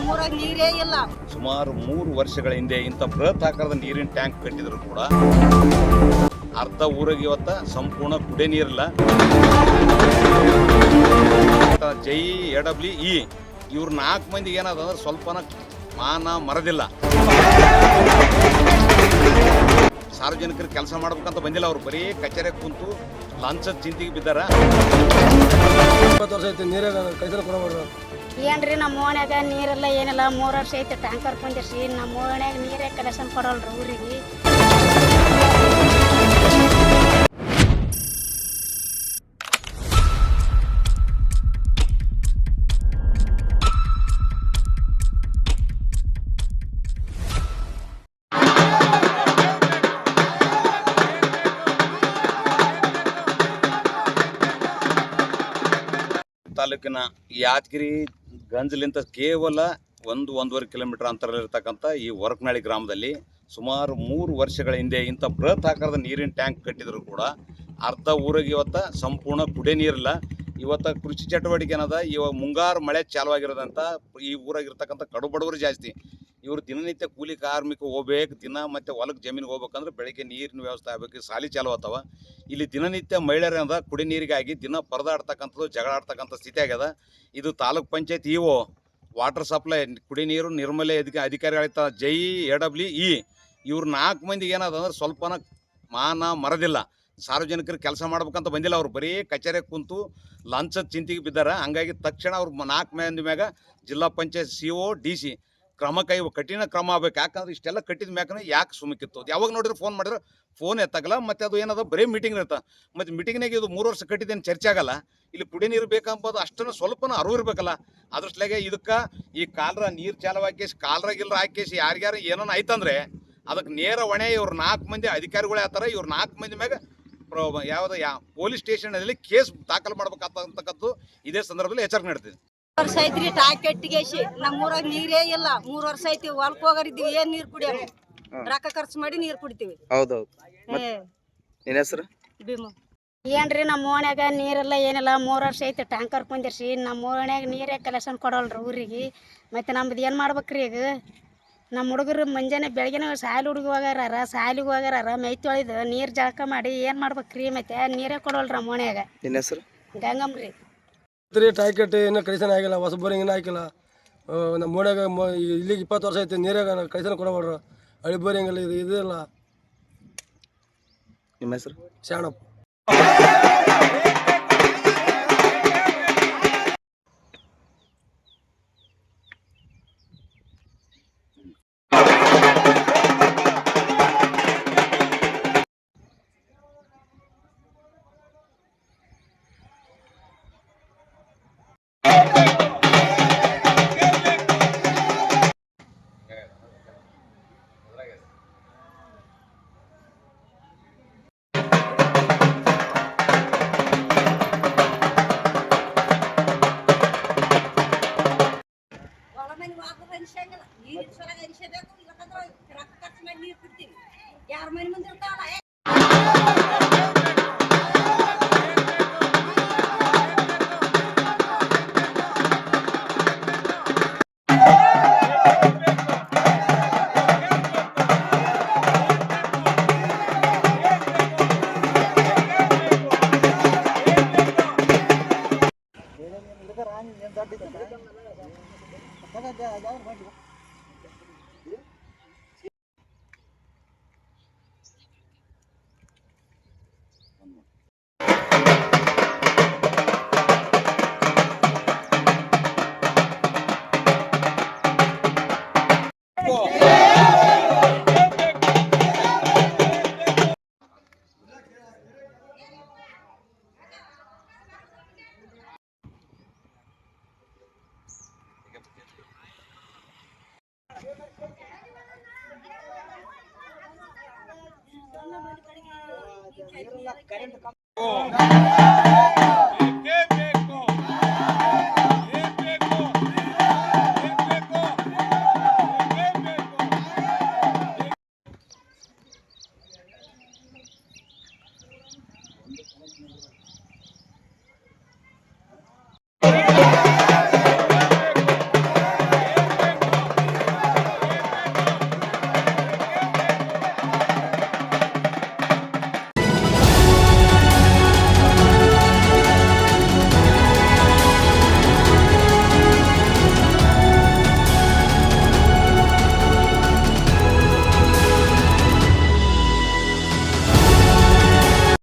ನಮ್ಮೂರಾಗ ನೀರೇ ಇಲ್ಲ. ಸುಮಾರು 3 ವರ್ಷಗಳ ಹಿಂದೆ ಇಂಥ ಬೃಹತ್ ಆಕಾರದ ನೀರಿನ ಟ್ಯಾಂಕ್ ಕಟ್ಟಿದ್ರು ಕೂಡ ಅರ್ಧ ಊರಿಗೆ ಇವತ್ತ ಸಂಪೂರ್ಣ ಕುಡಿಯ ನೀರಿಲ್ಲ. ಜೈ AWE ಇವ್ರು 4 ಮಂದಿಗೆ ಏನಾದಂದ್ರೆ ಸ್ವಲ್ಪನ ಮಾನ ಮರದಿಲ್ಲ. ಸಾರ್ವಜನಿಕರು ಕೆಲಸ ಮಾಡ್ಬೇಕಂತ ಬಂದಿಲ್ಲ, ಅವ್ರು ಬರೀ ಕಚೇರಿ ಕುಂತು ಲಂಚದ ಚಿಂತೆಗೆ ಬಿದ್ದಾರ. 20 ವರ್ಷ ಐತಿ ನೀರೇ ಕೈಸಲ ಕೊಡಬಾರ್ದು ಏನ್ರಿ ನಮ್ಮ ಓಣ್ಯಾಗ ನೀರೆಲ್ಲ ಏನಿಲ್ಲ. 3 ವರ್ಷ ಐತಿ ಟ್ಯಾಂಕರ್ ಕುಂದಿರ್ಸಿ ನಮ್ಮ ಓಣ್ಯಾಗ ನೀರೇ ಕಲೆಕ್ಷನ್ ಕೊಡೋಲ್ರಿ ಊರಿಗೆ. ತಾಲೂಕಿನ ಯಾದಗಿರಿ ಗಂಜಲಿಂದ ಕೇವಲ 1-1.5 ಕಿಲೋಮೀಟರ್ ಅಂತರದಲ್ಲಿರ್ತಕ್ಕಂಥ ಈ ಹೊರಕನಹಳ್ಳಿ ಗ್ರಾಮದಲ್ಲಿ ಸುಮಾರು 3 ವರ್ಷಗಳ ಹಿಂದೆ ಇಂಥ ಬೃಹತ್ ಆಕಾರದ ನೀರಿನ ಟ್ಯಾಂಕ್ ಕಟ್ಟಿದ್ರು ಕೂಡ ಅರ್ಧ ಊರಿಗೆ ಇವತ್ತು ಸಂಪೂರ್ಣ ಕುಡಿಯ ನೀರಿಲ್ಲ. ಇವತ್ತು ಕೃಷಿ ಚಟುವಟಿಕೆ ಏನದ, ಇವಾಗ ಮುಂಗಾರು ಮಳೆ ಚಾಲುವಾಗಿರೋದಂತ ಈ ಊರಾಗಿರ್ತಕ್ಕಂಥ ಕಡು ಬಡವರು ಜಾಸ್ತಿ. ಇವರು ದಿನನಿತ್ಯ ಕೂಲಿ ಕಾರ್ಮಿಕ ಹೋಗ್ಬೇಕು, ದಿನ ಮತ್ತು ಹೊಲಕ್ಕೆ ಜಮೀನಿಗೆ ಹೋಗ್ಬೇಕಂದ್ರೆ ಬೆಳಗ್ಗೆ ನೀರಿನ ವ್ಯವಸ್ಥೆ ಆಗಬೇಕು, ಸಾಲಿ ಚಾಲು ಆಗ್ತಾವ. ಇಲ್ಲಿ ದಿನನಿತ್ಯ ಮಹಿಳೆಯರಿಂದ ಕುಡಿ ನೀರಿಗಾಗಿ ದಿನ ಪರದಾಡ್ತಕ್ಕಂಥದ್ದು, ಜಗಳ ಆಡ್ತಕ್ಕಂಥ ಸ್ಥಿತಿ ಆಗ್ಯದ. ಇದು taluk panchayat EO water supply ಕುಡಿ ನೀರು ನಿರ್ಮಲೆ ಅಧಿಕಾರಿಗಳಿರ್ತ ಜೈ AWE ಇವ್ರು 4 ಮಂದಿಗೆ ಏನಾದಂದ್ರೆ ಸ್ವಲ್ಪನ ಮಾನ ಮರದಿಲ್ಲ. ಸಾರ್ವಜನಿಕರು ಕೆಲಸ ಮಾಡ್ಬೇಕಂತ ಬಂದಿಲ್ಲ, ಅವ್ರು ಬರೀ ಕಚೇರಿ ಕುಂತು ಲಂಚದ ಚಿಂತೆಗೆ ಬಿದ್ದಾರ. ಹಂಗಾಗಿ ತಕ್ಷಣ ಅವ್ರು 4 ಮಂದಿ ಮ್ಯಾಗ ಜಿಲ್ಲಾ ಪಂಚಾಯತ್ CO DC ಕಠಿಣ ಕ್ರಮ ಆಗ್ಬೇಕು. ಯಾಕಂದ್ರೆ ಇಷ್ಟೆಲ್ಲ ಕಟ್ಟಿದ ಮ್ಯಾಕನ ಯಾಕೆ ಸುಮ್ಮಕ್ಕಿತ್ತು. ಯಾವಾಗ ನೋಡಿದ್ರೆ ಫೋನ್ ಮಾಡಿದ್ರೆ ಫೋನ್ ಎತ್ತಾಗಲ್ಲ. ಮತ್ತು ಅದು ಏನದ ಬರೀ ಮೀಟಿಂಗ್ ಇರ್ತಾವೆ. ಮತ್ತು ಮೀಟಿಂಗ್ನಾಗ ಇದು 3 ವರ್ಷ ಕಟ್ಟಿದ್ದೇನು ಚರ್ಚೆ ಆಗಲ್ಲ. ಇಲ್ಲಿ ಕುಡಿ ನೀರು ಬೇಕಂಬೋದು ಅಷ್ಟನ್ನು ಸ್ವಲ್ಪನ ಅರಿವು ಇರಬೇಕಲ್ಲ. ಅದ್ರಸ್ಲಾಗೆ ಇದಕ್ಕೆ ಈ ಕಾಲ್ರ ನೀರು ಚಾಲು ಹಾಕೇಸಿ ಕಾಲ್ರ ಗಿಲ್ರ ಹಾಕೇಸಿ ಯಾರಿಗಾರು ಏನೋ ಆಯ್ತಂದ್ರೆ ಅದಕ್ಕೆ ನೇರ ಹೊಣೆ ಇವ್ರು 4 ಮಂದಿ ಅಧಿಕಾರಿಗಳು ಯಾತಾರ. ಇವ್ರು 4 ಮಂದಿ ಮ್ಯಾಗ ಪೊಲೀಸ್ ಸ್ಟೇಷನಲ್ಲಿ ಕೇಸ್ ದಾಖಲು ಮಾಡ್ಬೇಕಂತಕ್ಕಂಥದ್ದು ಇದೇ ಸಂದರ್ಭದಲ್ಲಿ ಎಚ್ಚರಿಕೆ ನೀಡ್ತೀವಿ. ವರ್ಷ ಐತ್ರಿ ಟಾಕ್ ಕಟ್ಟಿಗೆಸಿ ನಮ್ಮೂರಾಗ ನೀರೇ ಇಲ್ಲ. 3 ವರ್ಷ ಐತಿ. ಹೊಲಕ್ಕೆ ಹೋಗರಿದ್ದೀವಿ, ಏನ್ ನೀರು ಕುಡಿಯೋದು? ರೊಕ್ಕ ಖರ್ಚು ಮಾಡಿ ನೀರು ಕುಡಿತೀವಿ. ಹೌದೌದು. ನಿನ್ನ ಹೆಸರು? ಭೀಮ. ಏನ್ರಿ ನಮ್ಮ ಓಣ್ಯಾಗ ನೀರೆಲ್ಲ ಏನಿಲ್ಲ. 3 ವರ್ಷ ಐತಿ ಟ್ಯಾಂಕರ್ ಕುಂದಿರ್ಸಿ ನಮ್ಮ ಓಣ್ಯಾಗ ನೀರೇ ಕಲೆಕ್ಷನ್ ಕೊಡೋಲ್ರಿ ಊರಿಗೆ. ಮತ್ತು ನಮ್ದು ಏನು ಮಾಡ್ಬೇಕ್ರಿ ಈಗ? ನಮ್ಮ ಹುಡುಗರು ಮುಂಜಾನೆ ಬೆಳಗ್ಗೆ ಸಾಲಿ ಹುಡುಗಿ ಹೋಗಾರ, ಸಾಲಿಗೆ ಹೋಗಾರ, ಮೈ ತೊಳೆದು ನೀರು ಜಳಕ ಮಾಡಿ ಏನು ಮಾಡ್ಬೇಕ್ರಿ? ಮತ್ತೆ ನೀರೇ ಕೊಡೋಲ್ರಿ ನಮ್ಮ ಓಣ್ಯಾಗ. ನಿನ್ನ ಹೆಸರು? ಗಂಗಮ್ರಿ. ಟಾಯ್ ಕಟ್ಟಿ ಇನ್ನೂ ಕೈಸನ ಆಗಿಲ್ಲ, ಹೊಸ ಬೋರಿಂಗ್ ಇನ್ನೂ ಹಾಕಿಲ್ಲ. ನಮ್ಮ ಓಣ್ಯಾಗ ಇಲ್ಲಿಗೆ 20 ವರ್ಷ ಐತಿ ನೀರಾಗ ಕೈಸನ ಕೊಡಬಾರ್ದು. ಹಳಿ ಬೋರಿಂಗ್ ಎಲ್ಲ ಇದಿಲ್ಲ. ನಿಮ್ಮ ಹೆಸರು? ಶಾಣಪ್ಪ. ಯಾರ ಮನೆ ಮುಂದೆ ಇರ್ತಾವಲ್ಲ ಕರೆಂಟ್